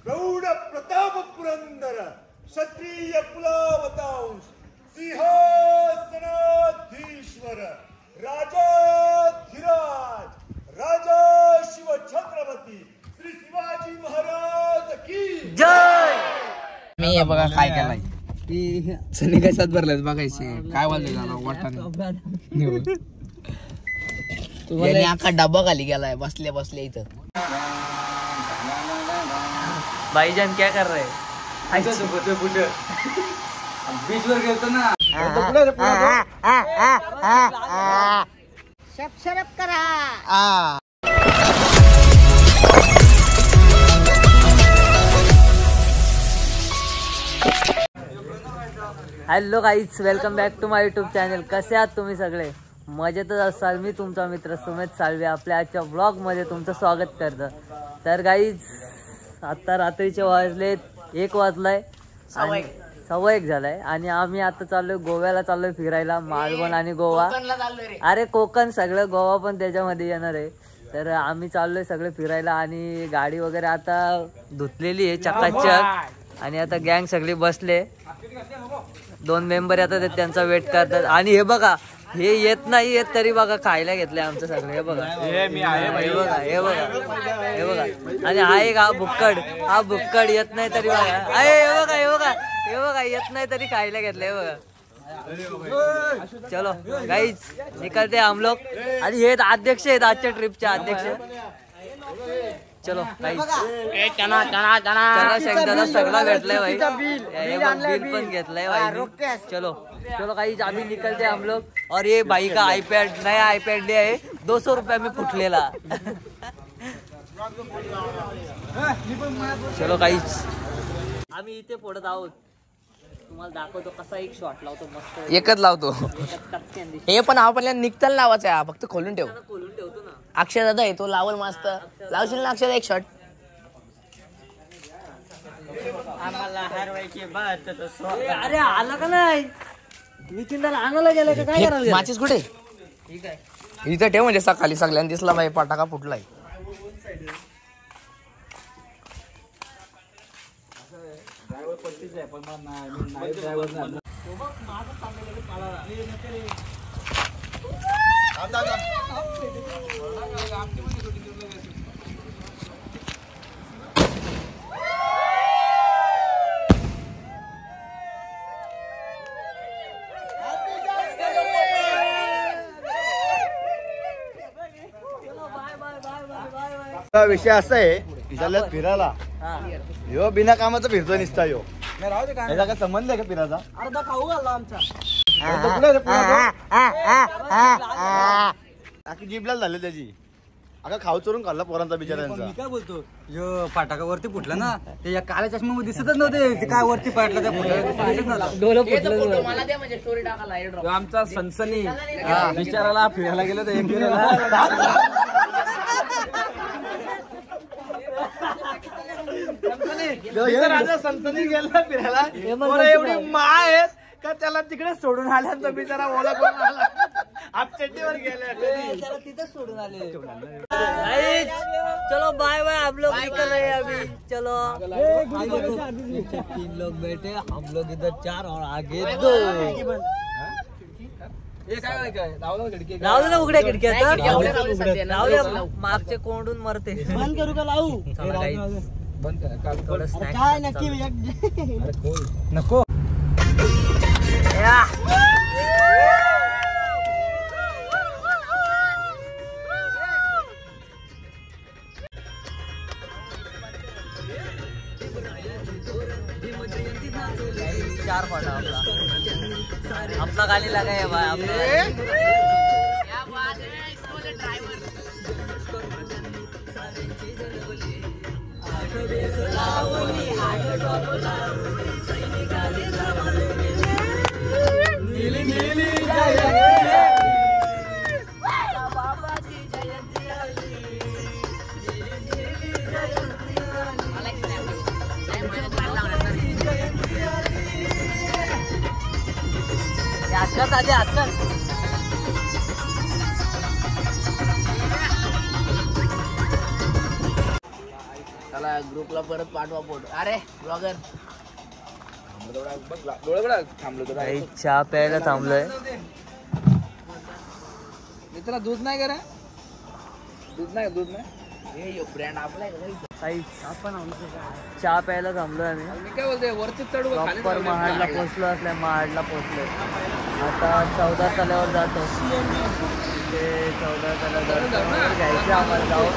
गौड प्रताप पुरंदर क्षत्रिय कुलावतांश सिंहासनाधीश्वर राजाधिराज राजा शिव छत्रपती श्री शिवाजी महाराज की जय। मी हे बघा काय केलाय चणे कशात भरलेत बघायचे काय वाजले झाला वाटाणे याने अख्खा डब्बा खाली गेलाय बसल्या बसल्या इथं। भाईजान क्या कर रहे हैं? बीच वर गेलतो ना शरप करा। Hello guys, welcome back to my YouTube channel. कसे आहात तुम्ही सगळे? मजेतच असाल। मी तुमचा मित्र सुमित साळवे आपल्या आजच्या ब्लॉगमध्ये तुमचं स्वागत करतो। तर गाईज आता रात्रीचे वाजलेत 1 वाजलाय, 1:15 झालाय आणि आम्ही आता चाललोय गोव्याला, चाललोय फिरायला। मालवण आणि गोवा, अरे कोकण सगळं, गोवा पण त्याच्यामध्ये येणार आहे। तर आम्ही चाललोय सगळे फिरायला आणि गाडी वगैरे आता धुतलेली आहे चकाचक आणि आता गँग सगळी बसले। 2 मेंबर आता त्यांचा वेट करतात आणि हे बघा हे येत नाही येत तरी बघा खायला घेतलंय आमचं सगळं। हे बघा हे बघा हे बघा हे बघा आणि हा एक हा बुक्कड येत नाही तरी बघा हे बघा हे बघा हे बघा येत नाही तरी खायला घेतलंय बघा। चलो गाइस निकलते हम लोग। आणि हे अध्यक्ष आहेत आजच्या ट्रिपचे अध्यक्ष। चलो गाइस चला शेखदादा सगळा भेटलाय भाई, बिल पण घेतलाय भाई। चलो चलो गाइस अभी निकलते हम लोग। और ये भाई का आईपैड, नया आईपैड लिया है 200 रुपये में फुटलेला। चलो गाइस आम्ही इथे फोडत आहोत, तुम्हाला दाखवतो कसा एक शॉट लावतो मस्त। एकच लावतो हे पण आपल्याला निघताना लावायचं आहे, फक्त खोलून ठेव। खोलून ठेवतो ना अक्षय दादा आहे तो लावल मस्त। लावशील ना अक्षय एक शॉट? आम्हाला हरवायची बात अरे आला का नाही? नितीनला आणायला गेलाय का काय करायला? माचीस कुठे? ठीक आहे इथं ठेव म्हणजे सकाळी सगळ्यांना दिसला बाई पटाका फुटलाय। विषय असा आहे चालल्यात फिरायला, ह्यो बिना कामाचा फिरतो निसता ह्यो। याचा काय संबंध आहे का फिरायचा? अर्धा खाऊ घाला आमचा आखी जीभलाच झाले त्याची। अगं खाऊ चोरून खाल्ला पोरांचा बिचाऱ्यांचा। मी काय बोलतो यो फाटाका वरती फुटला ना ते या काळ्या चष्म्यामध्ये दिसतच नव्हते ते काय वरती पाडलं त्या फुटलं आमचा सनसनी बिचाराला फिरायला गेलो तर एक राजा सनसनी गेला फिरायला, एवढी मा आहेत का त्याला तिकडे सोडून आल्यानंतर बिचारा ओला करून आला, आपचट्टीवर गेला तिथेच सोडून आले। चलो बाय बाय, हम लोग निकल रहे हैं अभी। चलो 3 लोग बैठे, हम लोग इधर 4 और आगे 2। लावू ना उघड्या खिडक्या, मागचे कोंडून मरते। बंद करू का लावू? बंद थोडं काय नक्की नको चार फाटा आपला गाली लगा है भाई आपला। हातकात आधी हातकात चला ग्रुपला परत पाठवा फोटो. अरे ब्लॉगर डोळे थांबलो तो चहा प्यायला थांबलोय. मित्रा दूध नाही करा. दूध नाही हे ब्रँड आपला आहे. चहा प्यायला थांबलोय आम्ही. मी काय बोलतोय वरती चढू का खाली प्रॉपर महाडला पोहोचलो असल्या महाडला पोहोचलोय. आता 14 तल्यावर जातो. ते 14 तला दर्शन घ्यायचं आम्हाला जाऊन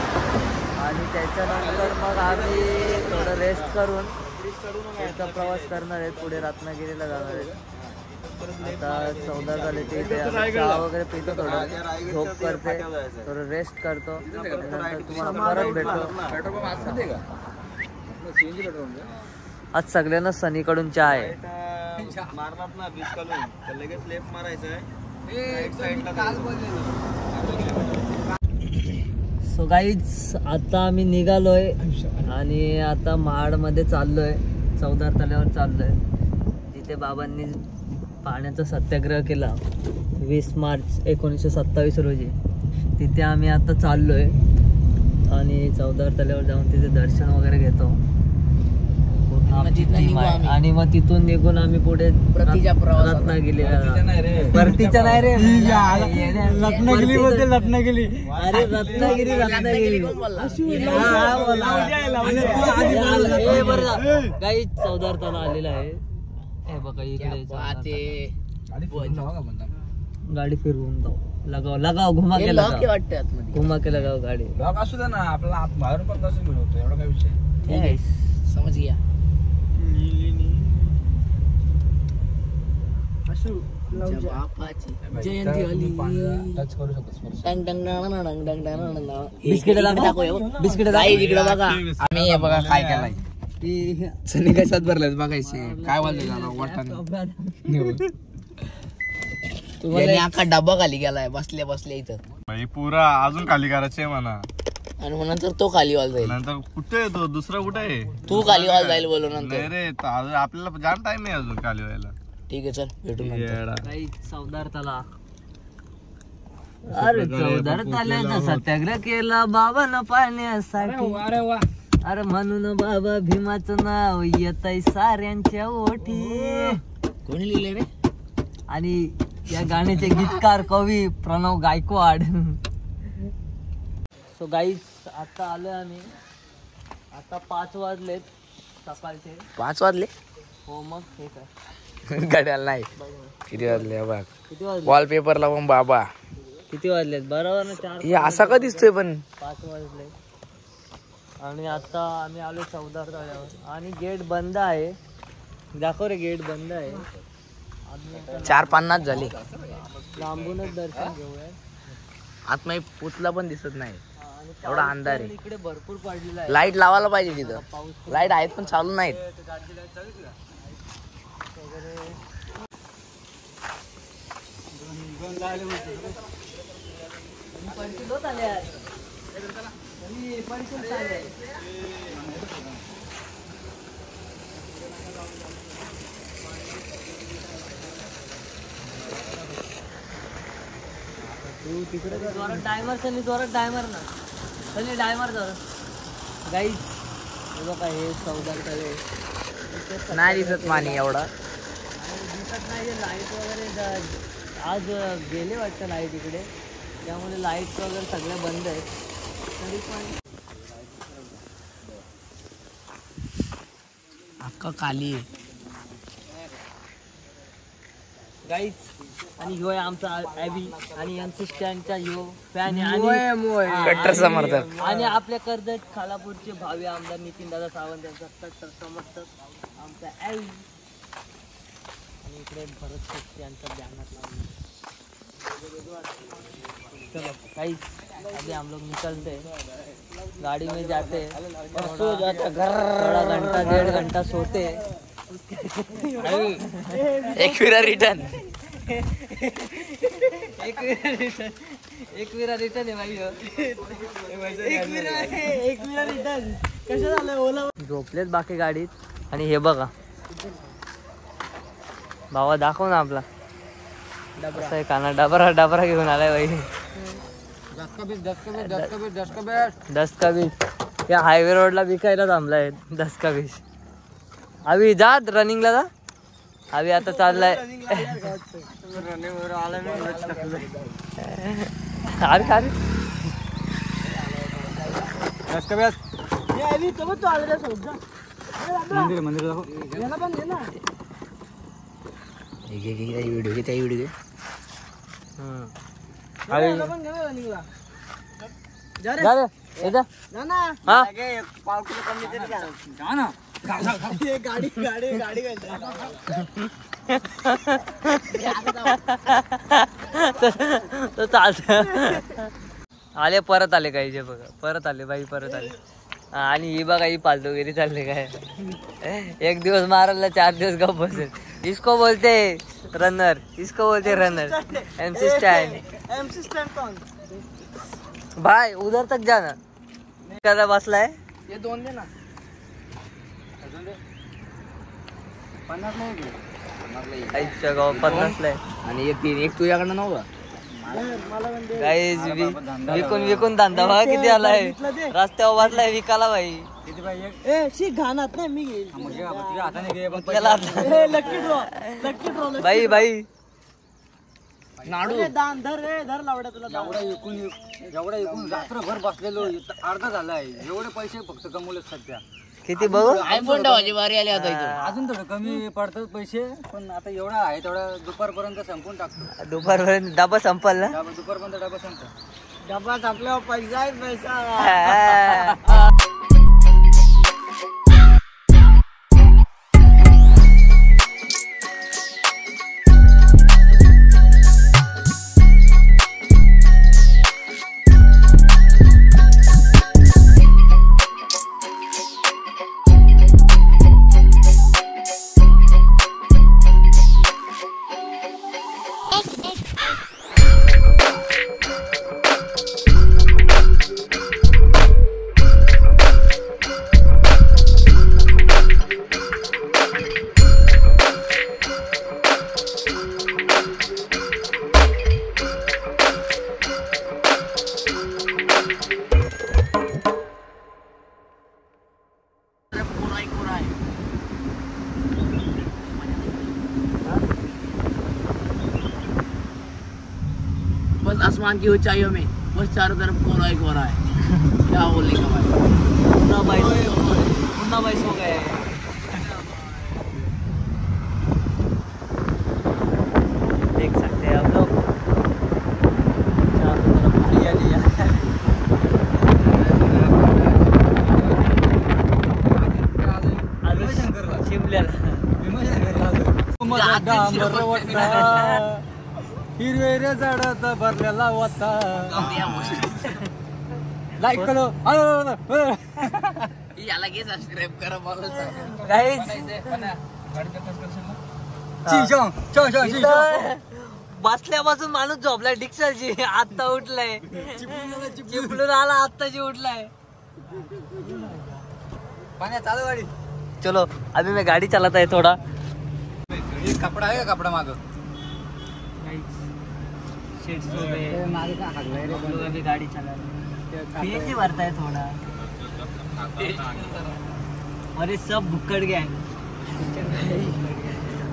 आणि त्याच्यानंतर मग आम्ही थोडं रेस्ट करून पुढचा प्रवास करणार आहे. पुढे रत्नागिरीला जाणार आहे. आता 14 झाले ते इथे चहा वगैरे पितो, थोडं झोप करते, थोडं रेस्ट करतो. नंतर तुम्हाला परत भेटतो. आज सगळ्यांना सनीकडून चहा आहे. मारणार ना बीच काढून लगेच लेफ्ट मारायचं आहे. सो गाईज आता आम्ही निघालोय आणि आता महाडमध्ये चाललोय. 14 तल्यावर चाललोय. तिथे बाबांनी पाण्याचा सत्याग्रह केला 20 मार्च 1927 रोजी. तिथे आम्ही आता चाललोय आणि 14 तल्यावर जाऊन तिथे दर्शन वगैरे घेतो. आणि मग तिथून निघून आम्ही पुढे रत्नागिरी. परतीच्या नाही रे, रत्नागिरी बोलते. रत्नागिरी अरे रत्नागिरी काही 14 ताला आलेला आहे. हे बघा इकडे गाडी फिरवून जाऊ. लगाव घुमा के लगाव गाडी असू दे ना. आपल्याला बाहेरून पण कसं मिळवतो एवढा काय विषय. समज गया. आम्ही हे बघा काय केलाय. सनी कशात भरलाय बघायचे. काय बोलतोय झाला वाटत तुम्हाला अख्खा डब्बा खाली गेलाय बसल्या बसल्या इथं. भाई पुरा अजून खाली करायचे म्हणा. आणि मग नंतर तो खाली वाल जाईल. नंतर कुठे येतो दुसरा कुठे आहे. तू खाली वाल जाईल बोलू नंतर. रे आपल्याला जाम टाइम आहे अजून खाली व्हायला. ठीक आहे चल भेटू नंतर. 14 तला. अरे 14 ताल्याचा सत्याग्रह केला बाबानं पाण्यासाठी. अरे म्हणून बाबा भीमाचं नाव येतय साऱ्यांच्या ओठी. कोणी लिहिले रे. आणि या गाण्याचे गीतकार कवी प्रणव गायकवाड. सो गाईज आता आलोय आम्ही. आता 5 वाजलेत सकाळचे. 5 वाजले. हो मग ठीक आहे. गाड्याला नाही. किती वाजले बघ. किती वाजले. वॉलपेपरला पण बाबा किती वाजलेत बरोबर ना. 4 हे असा का दिसतोय पण. 5 वाजले आणि आता आम्ही आलो 14 तळ्यावर आणि गेट बंद आहे. दाखव रे गेट बंद आहे. 4:50 झाले. लांबूनच दर्शन घेऊया. आतमध्ये पुतला पण दिसत नाही. एवढा अंधार आहे. इकडे भरपूर पडलेला आहे. लाईट लावायला पाहिजे तिथं. लाईट आहेत पण चालू नाहीत. जोरात डायमर सनी. जोरात डायमर ना सनी. डायमर जोरात. गाईज हे बघा हे 14 तळे. नाही दिसत मानी एवढा. दिसत नाही. लाईट वगैरे आज गेले वाटतं लाईट इकडे. त्यामुळे लाईट वगैरे सगळे बंद आहेत. तरी पण अख्खा खाली आहे. गाईज आणि ह्यो आहे आमचा ॲबी आणि यांचं स्टँडचा ह्यो फॅन आहे. कट्टर समर्थक. आणि आपल्या कर्जत खालापूरचे भावी आमदार नितीनदादा सावंत यांचा कट्टर समर्थक आमचा ॲबी. आणि इकडे भरत शेट्टी यांचा बॅनर लावला. चलो गाइस अभी हम लोग निकलते हैं. गाड़ी में जाते थोड़ा घंटा 1.5 घंटा सोते. एक फिरा रिटर्न. एक विरा रिटर्न आहे भाई. एक विरा रिटर्न कसं झालं. ओला झोपलेत बाकी गाडीत. आणि हे बघा भावा दाखव ना आपला डबरा आहे. काना डबरा घेऊन आलाय भाई. 10 का 20. या हायवे रोडला विकायला थांबलाय 10 का 20. अभि जा रनिंगला जा. अभि आता चाललाय अरे का रे मंदिर दाखव. व्हिडिओ घे त्या व्हिडिओ घे. जा रे येजा हा जा ना. तो चालत आले परत आले काही जे बघा परत आले बाई परत आले. आणि ही बघा ही पालतोगिरी चालले काय. एक दिवस मारायला 4 दिवस गप बसेल. इसको बोलते रनर, इसको बोलते रनर. MC स्टैंड भाई उधर तक जाना. कदा बसलाय हे 2 दे ना. 50 नाही की. आईच्या गाव 50 ला आणि एक तुझ्याकडनं नव्हता. गाईज विकून धंदा बघा किती आलाय. रस्त्यावर वाटलाय विकाला भाई. किती बाई एक घाणात नाही मी घेईल. मग घे बाबा, तुझ्या हाताने घे. पण त्याला लकी ड्रॉ बाई बाई नाडू धर लावड्या तुला. एवढा एकूण रात्रभर बसलेलो इथं अर्धा झालाय. एवढे पैसे फक्त कमवले सध्या. किती बघू आयफोन ठेवायची बारी आली आता इथं. अजून थोडं कमी पडतात पैसे, पण आता एवढा आहे तेवढा दुपारपर्यंत संपून टाकतो. दुपारपर्यंत डबा संपल ना. दुपारपर्यंत डबा संपतो. डबा आपल्यावर पैसा आहे पैसा. बस आसमान की ऊंचाइयों में बस चारों तरफ कोहरा ही कोहरा है. क्या बोलने का भाई. मुन्ना भाई सो गए. देख सकते हैं आप लोग चारों तरफ हरियाली है. शिमल्याला हिरवे झाडात भरलेला होता. लाईक करो. याला घे सबस्क्राईब करा मला सांग. गाईज बसल्यापासून माणूस झोपलाय डिक्सलची. आत्ता उठलाय चिपळून आला आत्ताची उठलाय. पाण्यात चालू गाडी. चलो अभी मैं गाड़ी चलाता है थोड़ा. कपडा आहे का कपडा माग. अभी गाड़ी चला रहे भरता है थोड़ा. अरे सब भुक्कड गया.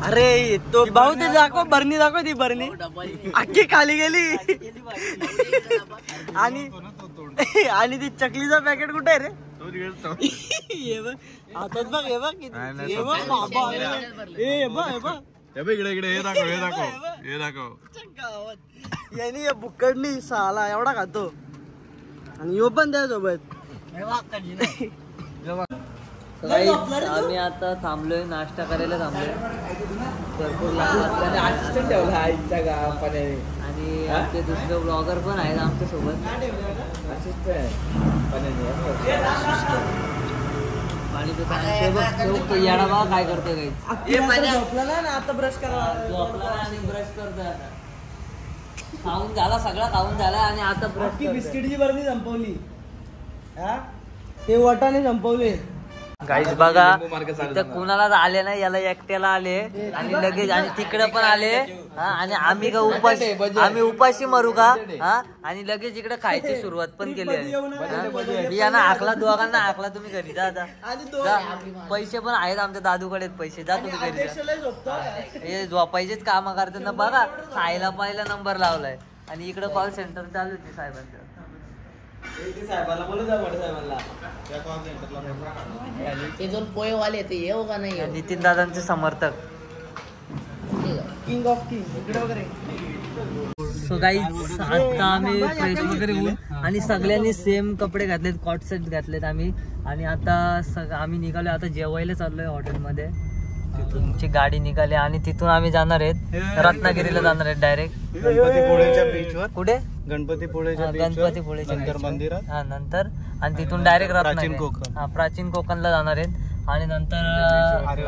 अरे तो भाऊ ते दाखव भरणी दाखव. ती भरणी अख्खी खाली गेली. आणि ती चकलीचा पॅकेट कुठे आहे रे. हे बघ हातात बघ. हे बघ किती. हे बघ बाबा. हे बघ इकडे हे दाखव. यांनी या बुक्कडनी साला एवढा खातो. आणि यो पण त्यासोबत. आम्ही आता थांबलोय नाश्ता करायला थांबलोय. भरपूर लहान आणि आमचे दुसरे ब्लॉगर पण आहेत आमच्या सोबत. पाणी पितो येडा बा काय करतोय काही. झोपला ना आता ब्रश करा. झोपला आणि ब्रश करतोय आता. खाऊन झाला सगळा खाऊन झाला आणि आता ब्रश बिस्किटची बरणी संपवली. ते वटाने संपवले. गाईज बघा इथं कुणालाच आले नाही, याला एकट्याला आले आणि लगेच आणि तिकडे पण आले हा. आणि आम्ही का आम्ही उपाशी मरू का हा. आणि लगेच इकडे खायची सुरुवात पण केली आहे. यांना आखला, दोघांना आखला, तुम्ही घरी जा आता. पैसे पण आहेत आमच्या दादूकडे, पैसे जा तुम्ही घरी जा. हे झोपायचेच काम करताना बघा खायला पहिला नंबर लावलाय आणि इकडे कॉल सेंटर चालू होते साहेबांचं. ते दोन पोहेवाले ते येऊ का नाही? नितीन दादांचे समर्थक. किंग ऑफ किंग इकडे वगैरे. सो गाईज आता आम्ही फ्रेश वगैरे होऊन आणि सगळ्यांनी सेम कपडे घातलेत, कॉट सेट घातलेत आम्ही. आणि आता आम्ही निघालो, आता जेवायला चाललोय हॉटेलमध्ये. तिथूनची गाडी निघाली आणि तिथून आम्ही जाणार आहेत रत्नागिरीला जाणार आहेत डायरेक्ट. गणपतीपुळेच्या बीचवर. कुठे? गणपतीपुळेच्या गणपतीपुळेच्या मंदिरात. हा नंतर आणि तिथून डायरेक्ट रत्नागिरी, हा प्राचीन कोकणला जाणार आहेत. आणि नंतर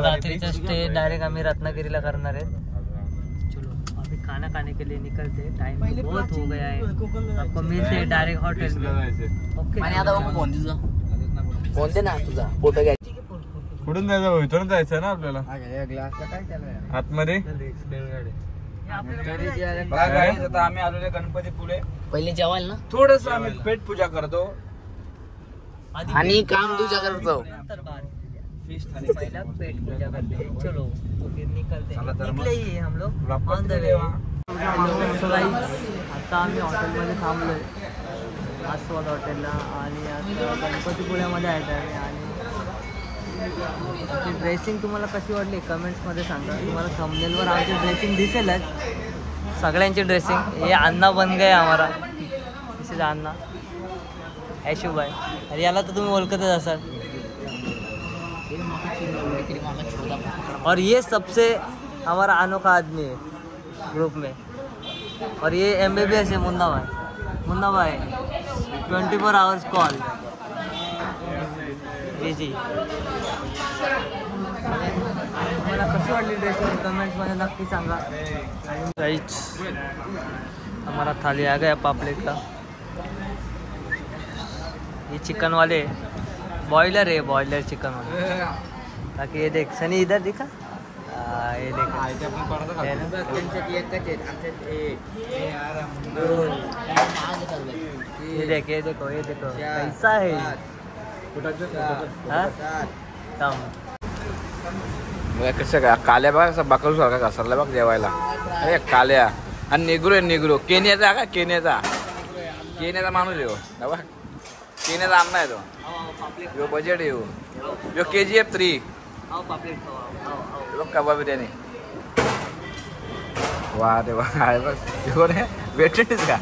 रात्रीचा स्टे डायरेक्ट आम्ही रत्नागिरीला करणार आहेत. चलो अभी खाना खाने के लिए निकलते, टाइम बहुत हो गया है, आपको मिलते हैं डायरेक्ट होटल में. ओके. आणि आता फोन दे ना तुझा फोटो घ्या. कुठून जायचं? इथून जायचं ना आपल्याला आतमध्ये. आता आम्ही आलो गणपतीपुळे. पहिले जेवायला ना थोडस आम्ही पेट पूजा करतो आणि काम तुझ्या करतो. पहिला पेट पूजा करते. चलो फिर निकलते ही हम लोग ऑन द वे. आता आम्ही हॉटेलमध्ये थांबलोय आस्वाद हॉटेलला आणि आता गणपतीपुळ्यामध्ये आहे. आणि आमची ड्रेसिंग तुम्हाला कशी वाटली कमेंट्समध्ये सांगा. तुम्हाला थंबनेलवर आमची ड्रेसिंग दिसेलच, सगळ्यांची ड्रेसिंग. हे अण्णा बन गए हमारा, दिस इज अण्णा ऐशू भाई. अरे याला तर तुम्ही ओळखतच असाल. और ये सबसे हमारा अनोखा आदमी है ग्रुप में. और ये MBBS है मुन्ना भाई 24 आवर्स कॉल. जी मला कशी वाटली ड्रेसिंग कमेंट्समध्ये नक्की सांगा. राईट हमारा थाली आ गया पापलेट का. ये चिकन वाले बॉयलर है, बॉयलर चिकन वाले. ताकि ये देख सनी इधर दिखा, ये देख ये देखो कैसा है. कसं का काल्या बघा कसं बाकरू सारखा घसरला बघ जेवायला. अरे काल्या आणि निग्रो केनियाचा का केनियाचा माणूस आहे हो. केनियाचा अण्णा आहे तो. यो बजेट येऊ यो KGF 3 कबाब बिर्याणी. वा रे वा आहे बघ. कोण आहे? वेस्ट इंडिज का?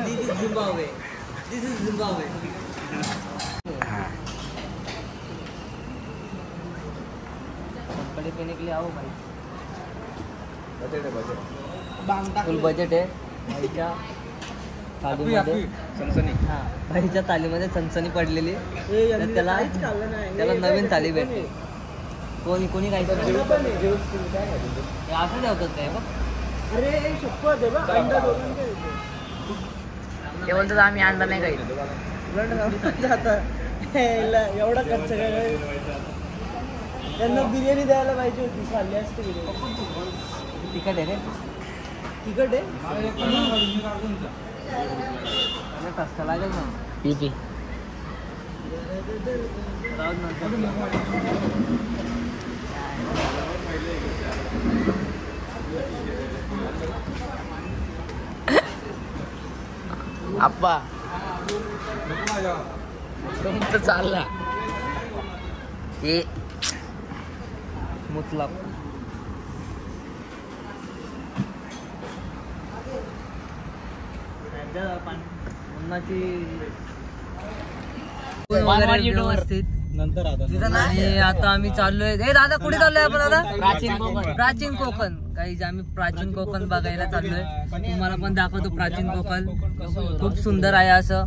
This is Zimbabwe. कपड़े पहनने के लिए आओ भाई. फुल बजेट आहे भाईच्या थालीमध्ये. हा भाईच्या थालीमध्ये सनसनी पडलेली, तर त्याला नवीन थाली भेटते. कोणी काय असं ठेवतात काय बघ. अरे शपथ ते बोलतात आम्ही अंडा नाही काही. एवढा खर्च काय? त्यांना बिर्याणी द्यायला पाहिजे होती, खाल्ली असते बिर्याणी. तिखट आहे रे, तिखट आहे. कष्ट लागेल ना. पी आप्पा तुमचं चालला हे मुतलाप. उन्हाची व्यवस्थित. आणि आता आम्ही चाललोय. हे दादा कुठे चाललोय आपण? दादा प्राचीन कोकण. काही आम्ही प्राचीन कोकण बघायला चाललोय. तुम्हाला पण दाखवतो प्राचीन कोकण. खूप सुंदर आहे असं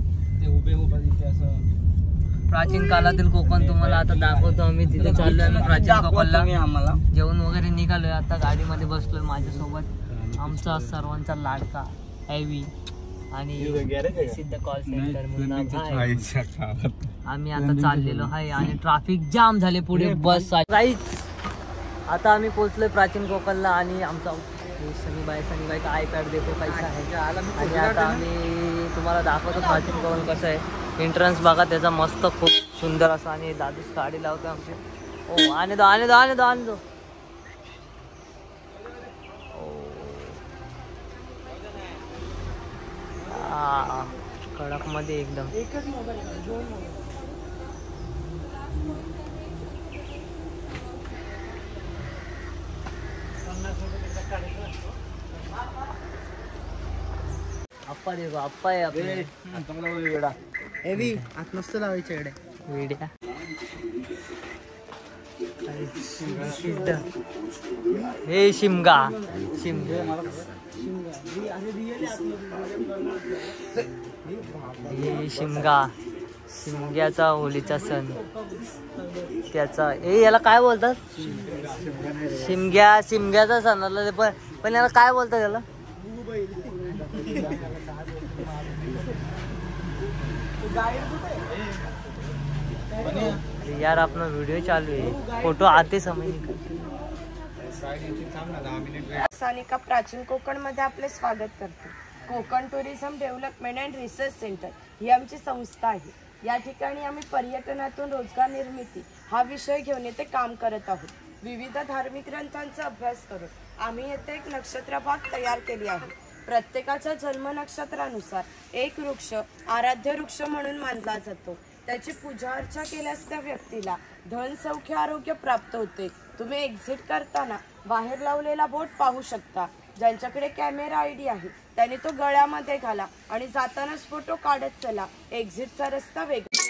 प्राचीन काळातील कोकण तुम्हाला आता दाखवतो आम्ही. तिथे चाललोय आम्ही प्राचीन कोकणला. जेवण वगैरे निघालोय, आता गाडीमध्ये बसलोय. माझ्यासोबत आमचा सर्वांचा लाडका हेवी आणि प्रसिद्ध कॉल सेंटर मुन्ना भाई. आम्ही आता चाललेलो आहे आणि ट्रॅफिक जाम झाले पुढे बस. काहीच आता आम्ही पोहोचलोय प्राचीन कोकणला आणि आमचा सनीबाई का आयपॅड देतो पैसा आहे. आणि आता आम्ही तुम्हाला दाखवतो प्राचीन कोकण कसं आहे. एंट्रन्स बघा त्याचा मस्त खूप सुंदर असा. आणि दादूच गाडी लावतो आमची. ओ आणि दो कडक मध्ये एकदम. अप्पा देखो अप्पा आहे आपले. आत मस्त लावायचे एवढे वेड्या. हे शिमगा शिमग्याचा होलीचा सण. त्याचा याला काय बोलतात? शिमग्याचा सण. पण याला काय बोलतात याला? यार अपना वीडियो चालू है, फोटो आते समय सानिका प्राचीन कोकण मध्ये आपले स्वागत करते. Konkan tourism development and research centre ही आमची संस्था आहे. या ठिकाणी आम्ही पर्यटनातून रोजगार निर्मिती हा विषय घेऊन येथे काम करत आहोत. विविध धार्मिक ग्रंथांचा अभ्यास करून आम्ही येथे एक नक्षत्र बाग तयार केली आहे. प्रत्येकाच्या जन्म नक्षत्रानुसार एक वृक्ष आराध्य वृक्ष म्हणून मानला जातो. त्याची पूजा अर्चा केल्यास त्या व्यक्तीला धन सौख्य आरोग्य प्राप्त होते. तुम्ही एक्झिट करताना बाहेर लावलेला बोर्ड पाहू शकता. ज्यांच्याकडे कॅमेरा आयडी आहे त्याने तो गळ्यामध्ये घाला आणि जातानाच फोटो काढत चला. एक्झिटचा रस्ता वेगळा.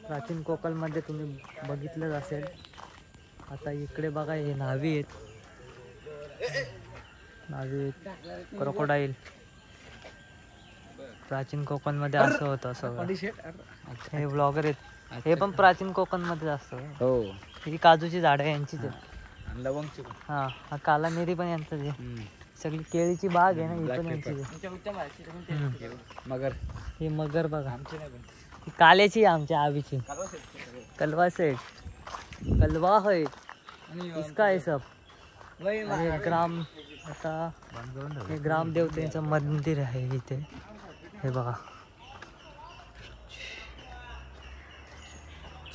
प्राचीन कोकणमध्ये तुम्ही बघितलंच असेल. आता इकडे बघा हे न्हावी आहेत, क्रोकोडाईल. प्राचीन कोकणमध्ये असं होतं सगळं. हे ब्लॉगर आहेत, हे पण प्राचीन कोकणमध्ये असतं. हो, ही काजूची झाडं यांचीच आहेत. हा, हा काला मिरी पण यांचं आहे. सगळी केळीची बाग आहे ना, ही पण यांची मगर. हे मगर बघा, ही काल्याची आमच्या आवीची. कलवा सेट कलवा है इसका है सब. आणि ग्राम आता हे ग्राम देवतेचं मंदिर आहे इथे. हे बघा,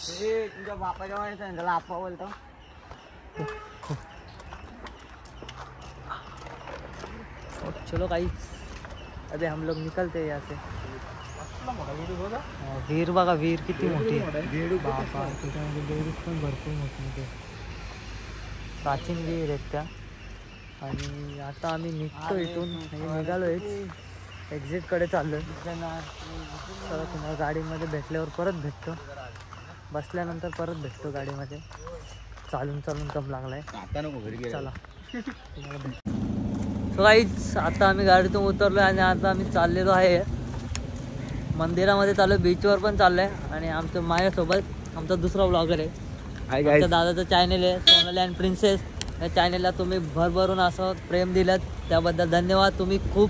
तुझ्या बापाच्या आपा बोलतो. चलो गाइस, अभी हम लोग निकलते हैं यहाँ से. वीर बघा, वीर किती मोठी बापा. त्याच्यामध्ये लेडीज पण भरपूर मोठे प्राचीन वीर आहेत त्या. आणि आता आम्ही निघतो इथून, निघालोय एक्झिट कडे चाललोय. चला, तुम्हाला गाडीमध्ये भेटल्यावर परत भेटतो, बसल्यानंतर परत भेटतो गाडीमध्ये. चालून चालून दम लागलाय, चला. सो गाईज, आता आम्ही गाडीतून उतरलोय आणि आता आम्ही चाललेलो आहे मंदिरामध्ये. चालू बीचवर पण चाललोय. आणि आमचं माझ्यासोबत आमचा दुसरा ब्लॉगर आहे. आमच्या दादाचं चॅनल आहे सोनाली अँड प्रिन्सेस. या चॅनलला तुम्ही भरभरून असं प्रेम दिलं त्याबद्दल धन्यवाद. तुम्ही खूप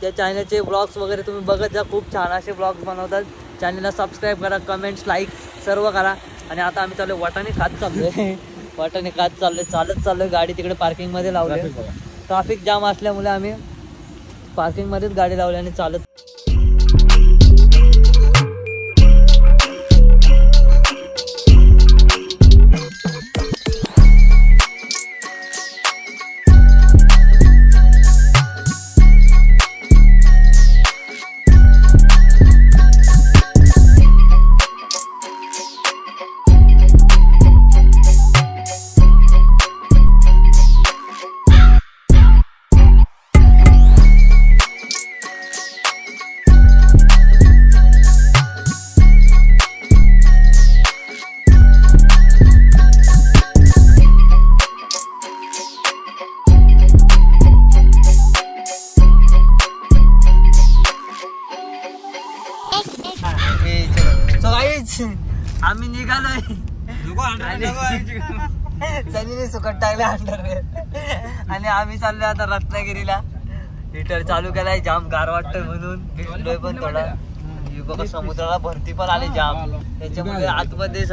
त्या चॅनलचे ब्लॉग्स वगैरे तुम्ही बघत जा, खूप छान असे ब्लॉग्स बनवतात. चॅनलला सबस्क्राईब करा, कमेंट्स, लाईक सर्व करा. आणि आता आम्ही चालू वाटाणे खात चाललोय वाटाणे खात चाललोय, चालत चाललोय. गाडी तिकडे पार्किंगमध्ये लावली. ट्रॅफिक जाम असल्यामुळे आम्ही पार्किंगमध्येच गाडी लावली आणि चालत. आम्ही निघालोय. सनीने सुकट टाकले अंडरवेअर आणि आम्ही चाललोय आता रत्नागिरीला. हिटर चालू केलाय, जाम गार वाटतोय म्हणून भिजलोय पण थोडा. बघा समुद्राला भरती पण आली जाम, त्याच्यामुळे आतमध्ये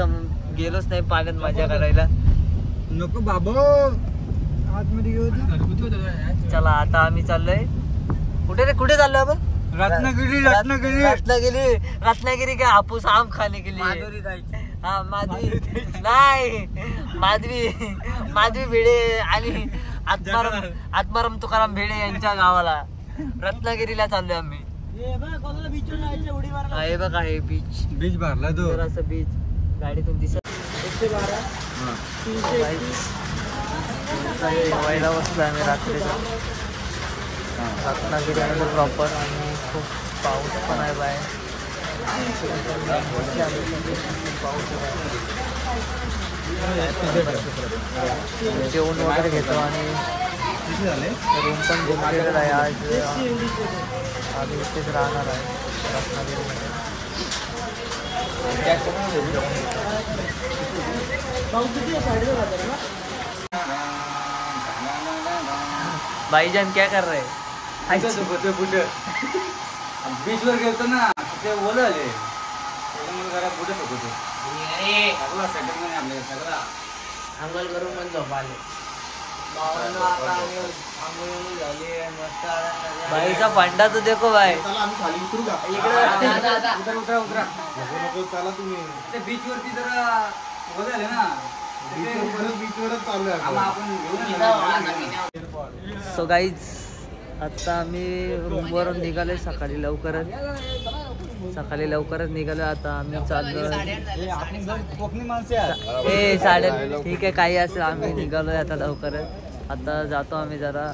गेलोच नाही पाण्यात मजा करायला. नको बाबा आतमध्ये घेऊ. चला आता आम्ही चाललोय. कुठे चाललोय आपण? रत्नागिरी. रत्नागिरी क्या हापूस आम खाने के लिए. हाँ माधवी नाही, माधवी भिडे आणि आत्माराम तुकाराम भिडे यांच्या गावाला रत्नागिरीला चाललोय आम्ही. हे बघा हे बीच भरला तो असं बीच गाडीतून दिसत. 112 व्हायला बसलो आम्ही रात्रीचा. रत्नागिरी आहे प्रॉपर आणि खूप पाऊस पण आहे बाहेर. जेवण वगैरे घेतो आणि रूम पण बुक केलेला आहे. आज आम्ही इथेच राहणार आहे रत्नागिरीमध्ये. भाईजान क्या कर रहे हैं? बीच वर गेलतो ना ते ओलं आले जरा पुढे होतो. अंगल करून पण झोपाले. भाईचा फंडा तो देखो भाई. उतरा तुम्ही ते बीच वरती जरा ओलं आले ना. सो गाईज आता आम्ही रूमवरून निघालोय सकाळी लवकरच निघालोय. आता आम्ही चाललो कोकणी माणसे हे साडे ठीक आहे काही असेल. आम्ही निघालोय आता लवकरच. आता जातो आम्ही जरा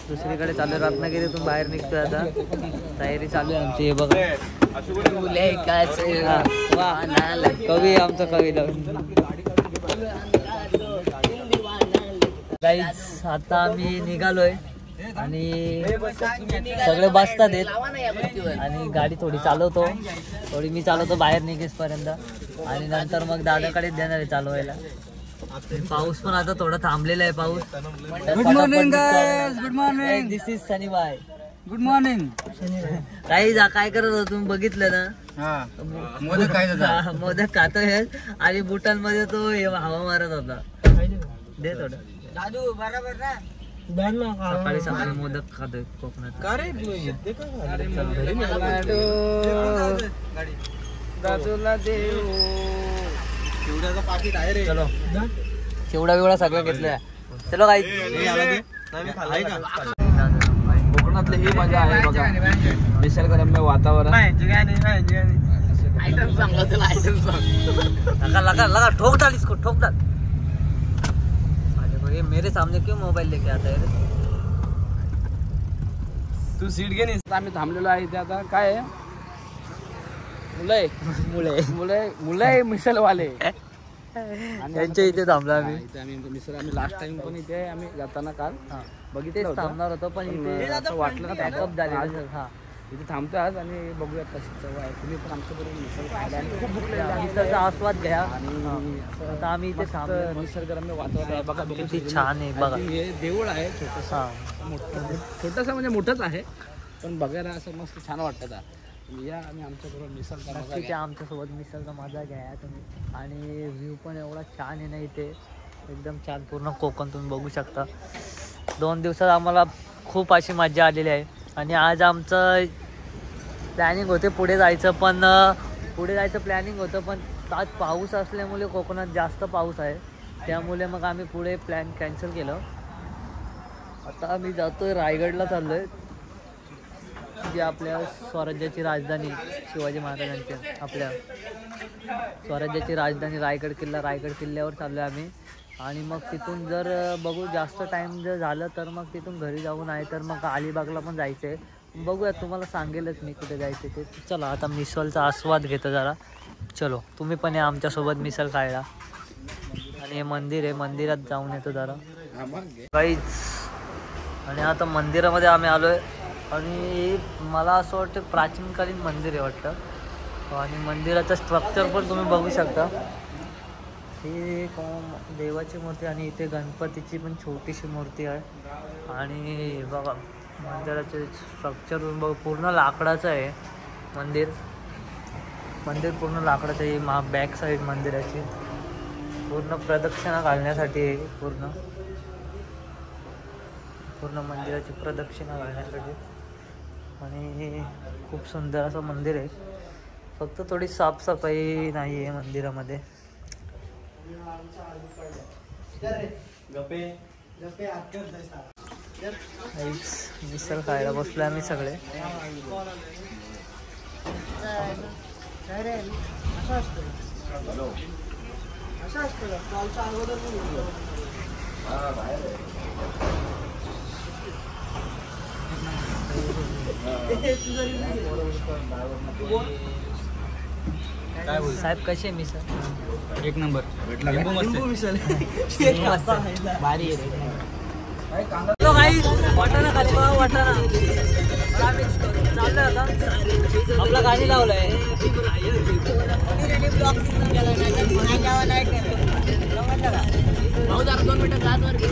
दुसरीकडे चालू. रत्नागिरीतून बाहेर निघतोय आता. तयारी चालू आहे आमची. हे बघा कवी आमचा कवी गाईज. आता आम्ही निघालोय आणि सगळे बसतात आणि गाडी थोडी चालवतो. मी चालवतो बाहेर निघेसपर्यंत आणि नंतर मग दादाकडे देणार आहे चालवायला. पाऊस पण आता थोडा थांबलेला आहे. पाऊस. Good morning guys. Good morning. This is Sunny bye. Good morning. काही काय करत होतो तुम्ही बघितलं ना. मोदक खातोय आणि बुटांमध्ये तो हवा मारत होता. दे थोडं दादू बरोबर ना. सकाळी मोदक खातोय कोकणात. चलो चिवडा बिवडा सगळं घेतलंय. चलो काही कोकणातलं ही मजा आहे बघा. निसर्गरम्य वातावरण. लगा ठोक डाल इसको, ठोक डाल. ये मेरे सामने क्यों मोबाईल लेके आता है? तू सीट घे नाही. आम्ही थांबलेलो आहे इथे. आता काय आहे मुलं मिसळवाले त्यांच्या इथे थांबला आम्ही. आम्ही लास्ट टाइम पण इथे आम्ही जाताना काल बघितलं थांबणार होतो पण इथे असं वाटलं ना पॅकअप झाले. हा इथे थांबतोय आज आणि बघूया कशी चव आहे. तुम्ही पण आमच्याबरोबर मिसळ खायला आणि खूप भूक लागली. निसर्गाचा आस्वाद घ्या. आणि आता आम्ही इथे थांबलो. निसर्गरम्य वातावरण आहे बघा. किती छान आहे बघा. हे देऊळ आहे छोटंसं. छोटंसं म्हणजे मोठंच आहे पण बघायला असं मस्त छान वाटतं. या आणि आमच्याबरोबर मिसळचा मजा नक्कीच घ्या. आमच्यासोबत मिसळचा मजा घ्या तुम्ही. आणि व्ह्यू पण एवढा छान आहे ना इथे, एकदम छान. पूर्ण कोकण तुम्ही बघू शकता. 2 दिवसात आम्हाला खूप अशी मजा आलेली आहे. आणि आज आमचं प्लॅनिंग होते पुढे जायचं, प्लॅनिंग होतं, पण आज पाऊस असल्यामुळे कोकणात जास्त पाऊस आहे, त्यामुळे मग आम्ही पुढे प्लॅन कॅन्सल केलं. आता आम्ही जातोय रायगडला, चाललो आहे, जी आपल्या स्वराज्याची राजधानी, शिवाजी महाराजांची आपल्या स्वराज्याची राजधानी रायगड किल्ल्यावर चाललो आहे आम्ही. आणि मग तिथून जर बघू जास्त टाईम जर झालं तर मग तिथून घरी जाऊ, नाही तर मग अलिबागला पण जायचं आहे. बघूया, तुम्हाला सांगेलच मी कुठे जायचं ते. चला आता मिसळचा आस्वाद घेतो जरा. चलो तुम्ही पण या आमच्यासोबत मिसळ खायला. आणि हे मंदिर आहे, मंदिरात जाऊन येतो जरा काहीच. आणि आता मंदिरामध्ये आम्ही आलो आहे. आणि मला असं वाटतं प्राचीनकालीन मंदिर आहे वाटतं. आणि मंदिराचं स्ट्रक्चर पण तुम्ही बघू शकता. ही देवाची मूर्ती आणि इथे गणपतीची पण छोटीशी मूर्ती आहे. आणि बघा मंदिराचे स्ट्रक्चर पूर्ण लाकडाचं आहे. मंदिर पूर्ण लाकडाचं आहे. बॅक साईड मंदिराची पूर्ण प्रदक्षिणा घालण्यासाठी आहे. पूर्ण मंदिराची प्रदक्षिणा घालण्यासाठी. आणि खूप सुंदर असं मंदिर आहे. फक्त थोडी साफसफाई नाही आहे मंदिरामध्ये. मिसळ खायला बसलो आम्ही सगळे. साहेब कशी आहे मिसळ? एक नंबर. भारी आहे. वाटाणा खाली बघा, वाटाणा चाललंय आता. आपला गाडी लावलाय. भाऊ जरा 2 मिनिटं गाजवर घे.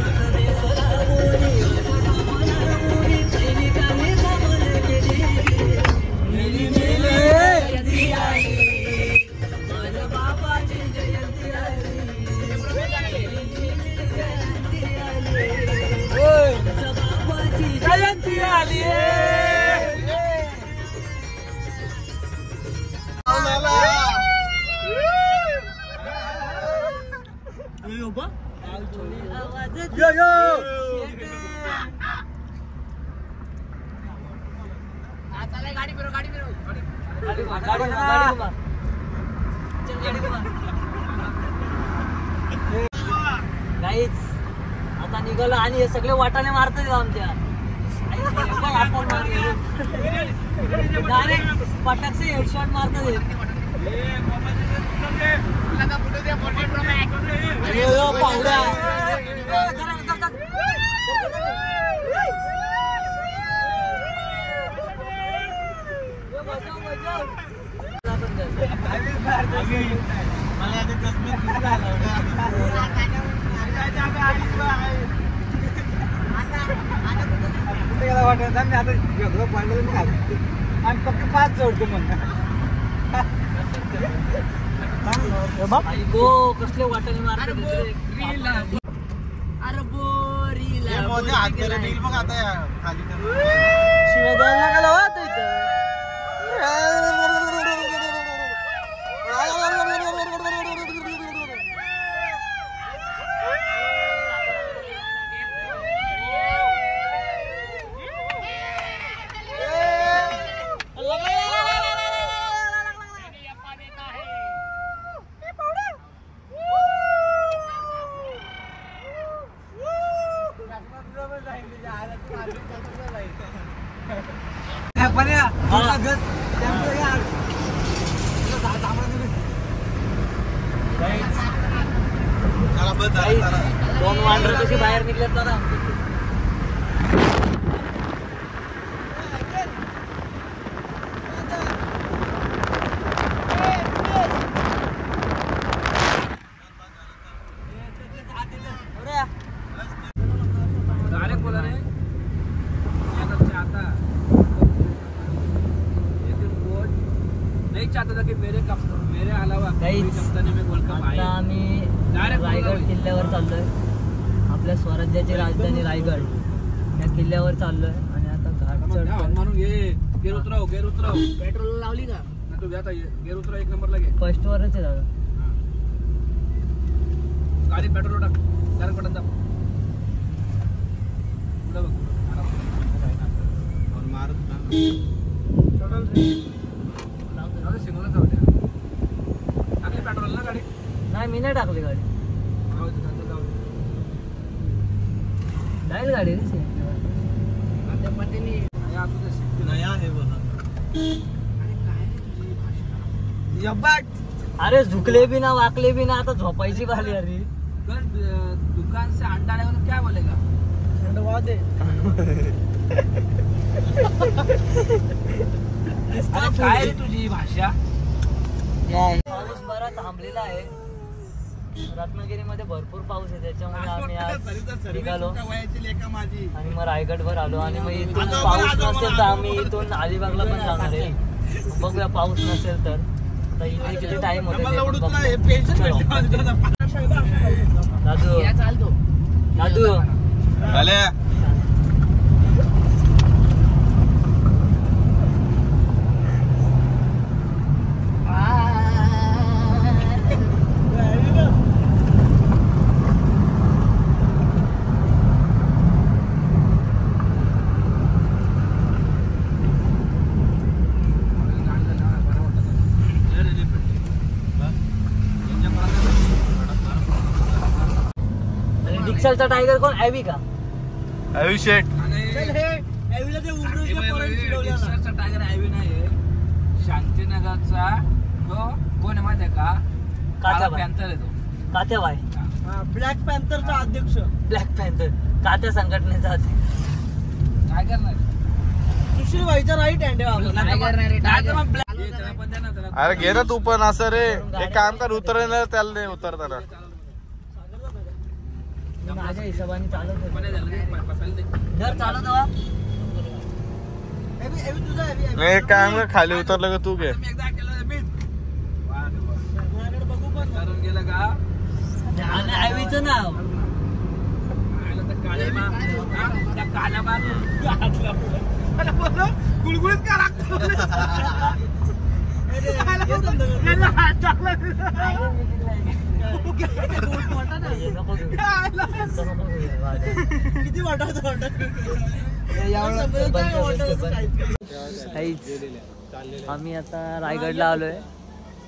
गाईच आता निघालो आणि हे सगळे वाटाणे मारतात आमच्या. डायरेक्ट पटाकसे हेडशॉट मारतात. फक्त 5 जोडतो गो कसले वाटाणे मारतात. शिवाय द्यायला लागला होता इथं. दोन वांडर कशी बाहेर निघल्यात दादा. बोला रे आता बोलता था कि मेरे अलावा काहीच. कोई कप्तानी में वर्ल्ड कप आता आम्ही रायगड किल्ल्यावर चाललोय. आपल्या स्वराज्याची राजधानी रायगड या किल्ल्यावर चाललोय आणि आता घाट चढतोय. मारून घे. गेर उतरव. पेट्रोल लावली का? तू घ्या आता गेर उतरव 1 नंबरला घे. फर्स्ट वरच आहे दादा. गाडी पेट्रोल टाक. डायरेक्ट बटन दाब. पुढं बघ. सिग्नल जाऊ द्या. टाकली पेट्रोल ना गाडी. नाही मी नाही टाकली गाडी. जाईल गाडी रे. अरे झुकले भी ना वाकले भी ना आता झोपायची बाली अरे. दुकान से अंडा आने तो क्या बोलेगा? अरे काय रे तुझी भाषा? पाऊस बरा थांबलेला आहे. रत्नागिरीमध्ये भरपूर पाऊस आहे त्याच्यामुळे आम्ही आज निघालो आणि मग रायगडवर आलो आणि मग इथून पाऊस नसेल तर आम्ही इथून अलिबागला पण जाणार आहे. बघूया पाऊस नसेल तर. आता इथे किती टाइम होते दादू दादू डिक्सलचा टायगर कोण? ॲवी का? अभिषेक टायगर ॲवी नाही. शांतीनगरचा तो कोण आहे माहिती आहे का? काला पॅन्थर आहे तो. कात्या बाय ब्लॅक पॅन्थरचा अध्यक्ष. ब्लॅक पॅन्थर कात्या संघटनेचा अध्यक्ष. काय करणार? सुशील भाईचा राईट हँड अरे घे ना तू पण असं रे. एक काम कर उतरायला त्याला नाही उतरताना. माझ्या हिशोबाने चालत जर चालत वा नाही एक काम कर खाली उतरलं का तू घे. करून गेलं का? आणि ॲवीचं नाव गुळगुळीत का लागतो? किती आम्ही आता रायगडला आलोय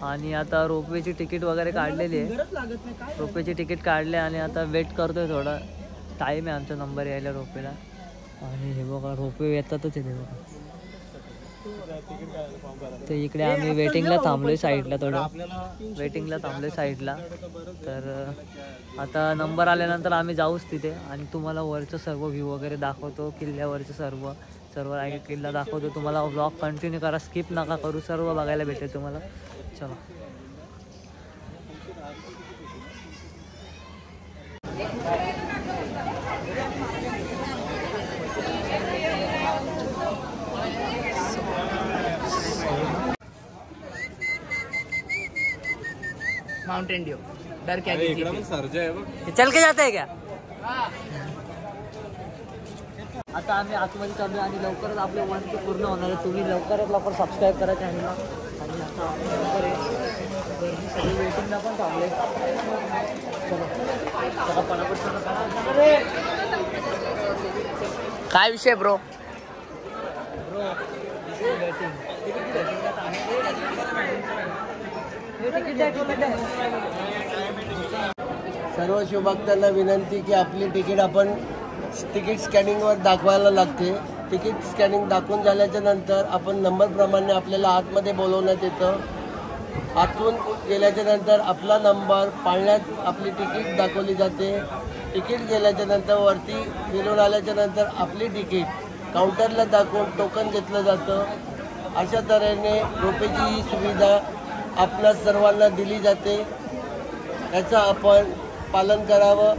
आणि आता रोपवेची तिकीट वगैरे काढलेली आहे. रोपवेची तिकीट काढले आणि आता वेट करतोय. थोडा टाईम आहे आमचा नंबर यायला रोपवेला. आणि हे बघा रोपवे येतातच येते बघा. तर इकडे आम्ही वेटिंगला थांबलोय साईडला. थोडं वेटिंगला थांबलोय साईडला. तर आता नंबर आल्यानंतर आम्ही जाऊच तिथे आणि तुम्हाला वरचं सर्व व्ह्यू वगैरे दाखवतो. किल्ल्यावरचं सर्व रायगड किल्ला दाखवतो तुम्हाला. व्लॉग कंटिन्यू करा, स्किप नका करू. सर्व बघायला भेटेल तुम्हाला. चला माउंटेन ड्यू डर क्या चल के जाते हैं क्या? आता आम्ही आतमध्ये चालू आणि लवकरच आपले 1K पूर्ण होणार आहे. तुम्ही लवकर सबस्क्राईब करा चॅनलला. आणि आता नंबर आहे सगळी वेटिंगला पण थांबले. चला पटापट काय विषय ब्रो? सर्व शिवभक्तांना विनंती की आपली तिकीट आपण तिकीट स्कॅनिंगवर दाखवायला लागते. तिकीट स्कॅनिंग दाखवून झाल्याच्या नंतर आपण नंबरप्रमाणे आपल्याला आतमध्ये बोलवण्यात येतं. आतून गेल्याच्या नंतर आपला नंबर पाळण्यात आपली तिकीट दाखवली जाते. तिकीट गेल्याच्या नंतर वरती फिरून आल्याच्या नंतर आपली तिकीट काउंटरला दाखवून टोकन घेतलं जातं. अशा तऱ्हेने रोपेची ही सुविधा आपल्या सर्वांना दिली जाते. याचं आपण पालन करावं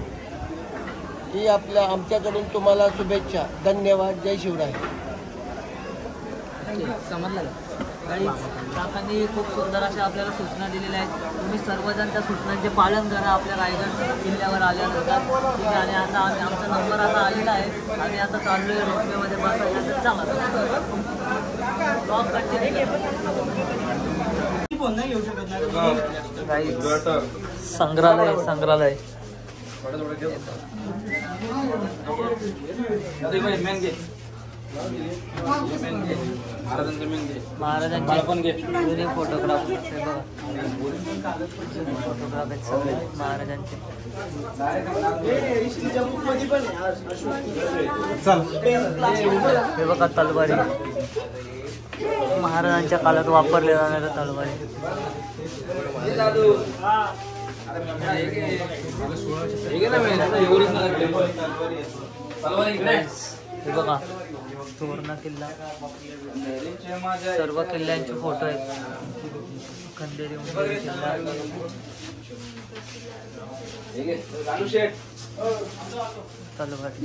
ही आमच्याकडून तुम्हाला शुभेच्छा. धन्यवाद. जय शिवराय. समजलं. काकांनी खूप सुंदर अशा आपल्याला सूचना दिलेल्या आहेत. तुम्ही सर्वजण त्या सूचनांचे पालन करा आपल्या रायगड किल्ल्यावर आल्यानंतर. ठीक आहे. आणि आता आमचा नंबर आता आलेला आहे. आम्ही आता चाललोय रोपवेमध्ये बसायला. चला संग्रहालय संग्रहालय महाराजांचे जुने फोटोग्राफ आहेत सगळे महाराजांचे. हे बघा तलवारी, महाराजांच्या काळात वापरल्या जाणाऱ्या तलवारी. हे बघा तोरणा किल्ला, सर्व किल्ल्यांचे फोटो आहेत. खंदेरी उंबरी किल्ला, तलवारी,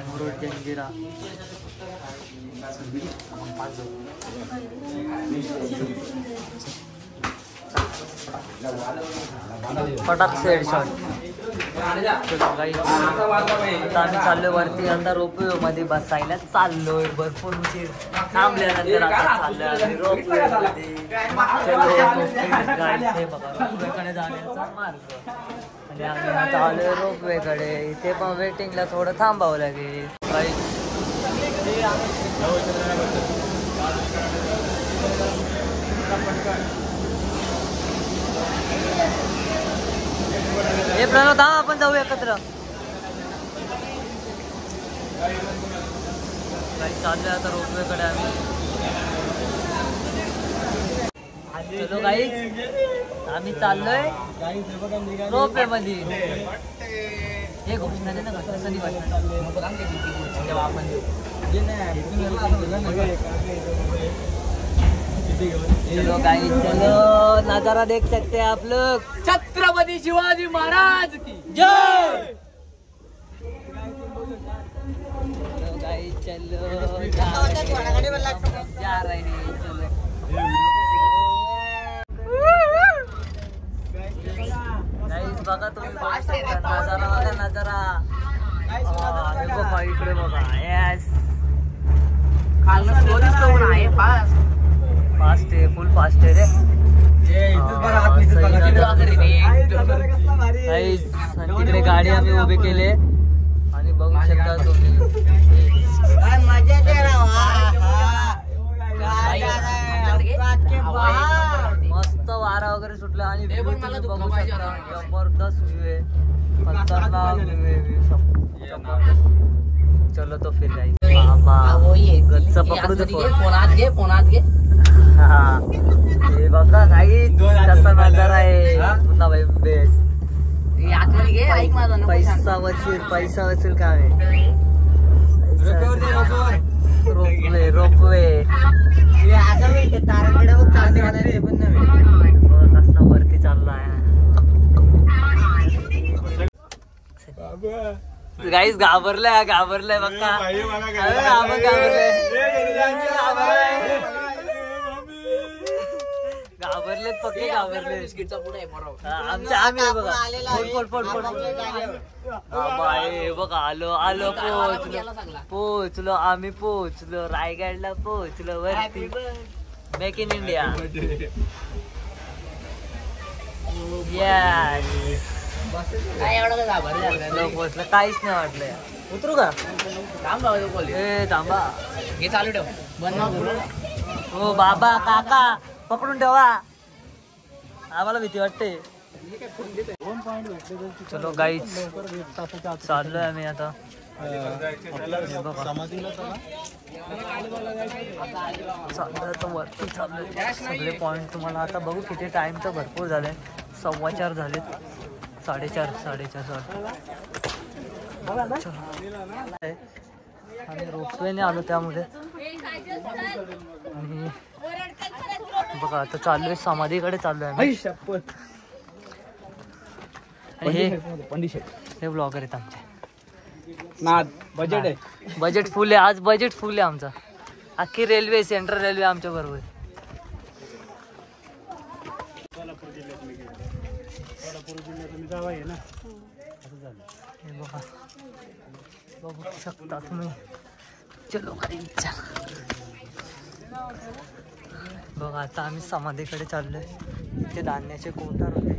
मुरुड जंजिरा, फटाक सेड शॉट. आता आम्ही चाललोय वरती. आता रोपवे मध्ये बसायला चाललोय. भरपूर उशीर थांबल्यानंतर आता चाललोय रोपवे मध्ये. रोपवेकडे जाण्याचा मार्ग. आणि आम्ही आता आलोय रोपवेकडे. इथे पण वेटिंगला थोडं थांबावं लागेल. हे प्रणव थांब, आपण जाऊ एकत्र. चाललोय आता रोपवेकडे आम्ही. चलो गाईज, आम्ही चाललोय रोपवे मध्ये. हे घोषणा दे ना कसं नाही वाटणार जेव्हा आपण चलो गाइस, चलो नजारा देख सकते हैं आप लोग. छत्रपति शिवाजी महाराज की जय. चलो गाइस, चलो जा रहे हैं. चलो गाइस बघा तुम्ही नजारा बघा नजारा. बघा इकडे बघा. येस फास्ट आहे, फुल फास्ट आहे रे. तिकडे गाडी आम्ही उभी केली आणि बघू शकता तुम्ही मस्त वारा वगैरे सुटला. आणि बघू शकता जबरदस्त व्ह्यू आहे, खतरनाक व्ह्यू आहे. चलो तो फिर जाई गच्च पकडू दे. फोनात घे. हा हे बघा काही कसा नजारा आहे. पुन्हा भाई बेस पैसा वसूल काय आहे. रोपवे कसला वरती चाललाय. गाईस घाबरलाय बघा. घाबरलेत पक्के घाबरले. आमच्या आम्ही बघा बघा आलो पोहोचलो आम्ही पोहोचलो रायगडला पोहोचलो वरती. Make in India. पोहोचलं काहीच नाही वाटलं. उतरू का? थांबा हे चालू ठेव. हो बाबा काका पकडून ठेवा, आम्हाला भीती वाटते. चलो गाईच चाललोय आम्ही आता. वरती चाललोय. सगळे पॉइंट तुम्हाला आता बघू किती टाइम तर भरपूर झाले. 4:15 झालेत. 4:30 आणि रोपवेने आलो त्यामुळे. आणि बघा आता चाललोय समाधीकडे चाललोय आम्ही. आणि हे ब्लॉगर आहेत आमचे. नाद बजेट आहे. बजेट फुल आहे आज, बजेट फुल आहे आमचा. अख्खी रेल्वे, सेंट्रल रेल्वे आमच्या बरोबर. हे बघा, बघू शकता तुम्ही. चलो इच्छा बघा. आता आम्ही समाधीकडे चाललोय. इथे धान्याचे कोठार होते.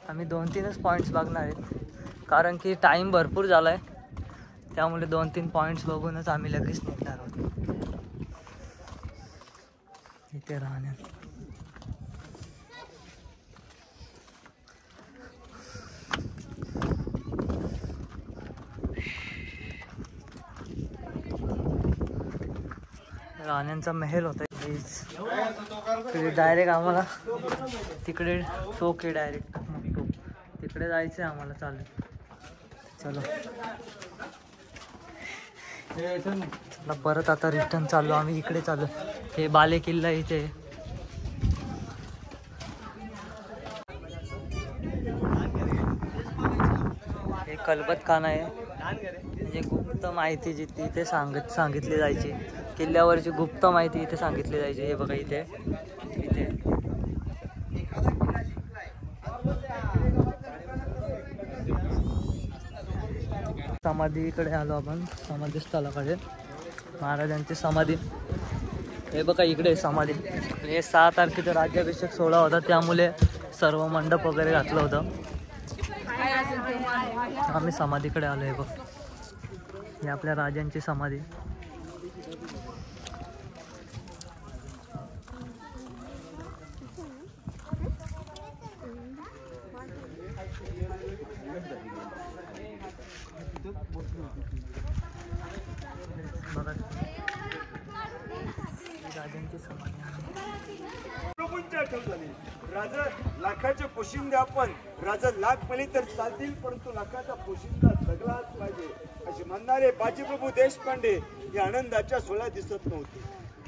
आम्ही 2-3च पॉईंट्स बघणार आहेत कारण की टाईम भरपूर झाला आहे. त्यामुळे 2-3 पॉईंट्स बघूनच आम्ही लगेच निघणार आहोत. इथे राहण्या राण्यांचा महल होता. डायरेक्ट आम्हाला तिकडे चौक आहे डायरेक्ट. तिकडे जायचं आहे आम्हाला. चालेल चलो. चला परत आता रिटर्न चाललो आम्ही. इकडे चाललो. हे बाले किल्ला इथे. हे कलबतखाना आहे. म्हणजे गुप्त माहिती जी इथे सांगितली जायची. किल्ल्यावरची गुप्त माहिती इथे सांगितली जायची. हे बघा इथे इथे समाधीकडे आलो आपण. समाधी स्थळाकडे महाराजांची समाधी. हे बघा इकडे समाधी. हे 6 तारखेचा राज्याभिषेक सोहळा होता त्यामुळे सर्व मंडप वगैरे घातलं होतं. आम्ही समाधीकडे आलो. हे बघ ही आपल्या राजांची समाधी. राजांची समाधी. राजा लाखाचे पोशिंदे आपण. राजा लाख मिळी तर चालतील परंतु लाखाचा पोशिंदा जगलाच पाहिजे असे म्हणणारे बाजीप्रभू देशपांडे हे आनंदाच्या सोहळ्यात दिसत नव्हते.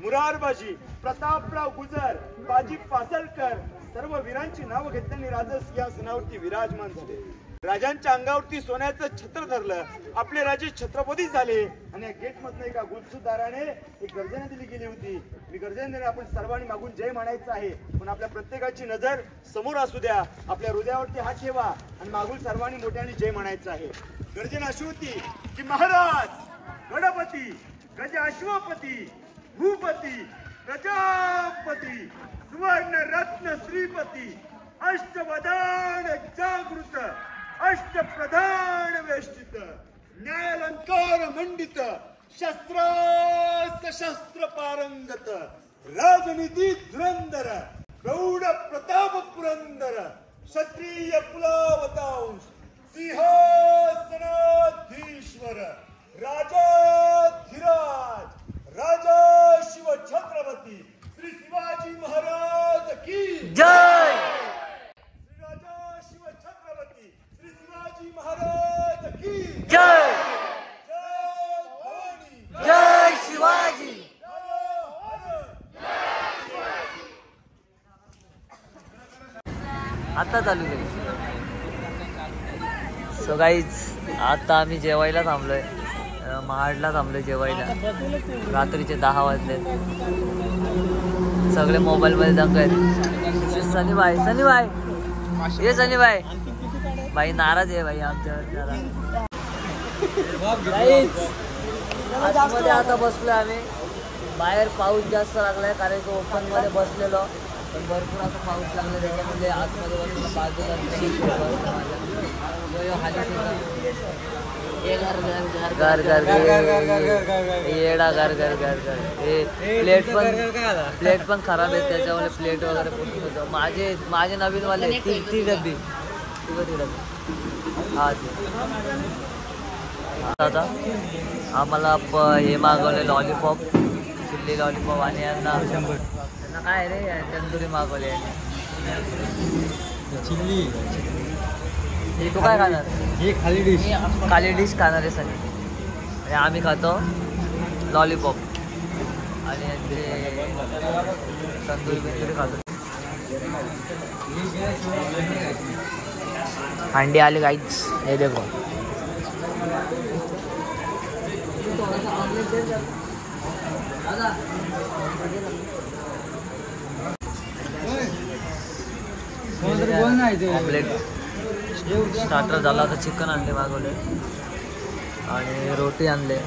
मुरारबाजी, प्रतापराव गुजर, बाजी पासलकर सर्व वीरांची नावं घेतल्याने राजा सिंहासनावरती विराजमान झाले. राजांच्या अंगावरती सोन्याचं छत्र धरलं. आपले राजे छत्रपती झाले. आणि गेट मधनं एका गुलसुदाराने एक गर्जना दिली गेली होती. मी गर्जनेने आपण सर्वांनी मागून जय म्हणायचं आहे. पण आपल्या प्रत्येकाची नजर समोर असू द्या. आपल्या हृदयावरती हात ठेवा आणि मागून सर्वांनी मोठ्याने जय म्हणायचं आहे. गर्जना अशी होती की महाराज गणपती, गज अश्वपती, भूपती, प्रजापती, सुवर्ण रत्न श्रीपती, अष्टवदान जागृत, अष्टप्रधान वेष्टित, न्यायालंकार मंडित, शस्त्रास्त्र शस्त्र पारंगत, राजनीती धुरंधर, प्रौढ प्रताप पुरंदर, क्षत्रिय कुलावतांश, सिंहासनाधीश्वर, राजाधिराज, राजा शिव छत्रपती श्री शिवाजी महाराज की जय. राजा शिव छत्रपती श्री शिवाजी महाराज की जय. जय भवानी, जय शिवाजी. आता चालू केली. सो गाईज आता आम्ही जेवायला थांबलोय. महाडला थांबलोय जेवायला. रात्रीचे 10 वाजले. सगळे मोबाईल मध्ये दंग आहेत. सनी भाई, सनी भाई, ये सनी भाई. भाई नाराज आहे भाई आमच्यावर जरा. आतमध्ये आता बसलोय आम्ही. बाहेर पाऊस जास्त लागलाय कारण की ओपन मध्ये बसलेलो पण भरपूर असं पाऊस लागला त्याच्यामध्ये आतमध्ये बसलो. बाजूला घर घर येडा घर घर घर घर. हे प्लेट पण खराब आहे त्याच्यामुळे प्लेट वगैरे पुसून होतं. माझे नवीनवाले ती डब्बी हा आता आम्हाला हे मागवले लॉलीपॉप, चिल्ली लॉलीपॉप. आणि यांना काय रे तंदुरी मागवले चिल्ली. हे तू काय खाणार? हे खाली डिश खाणार आहे सनी. आणि आम्ही खातो लॉलीपॉप आणि ते तंदुरी बिंदुरी खातो. हांडी आले गाईच, हे देखो. ऑमलेट स्टार्टर झाला. आता चिकन आणले मागवले आणि रोटी आणले.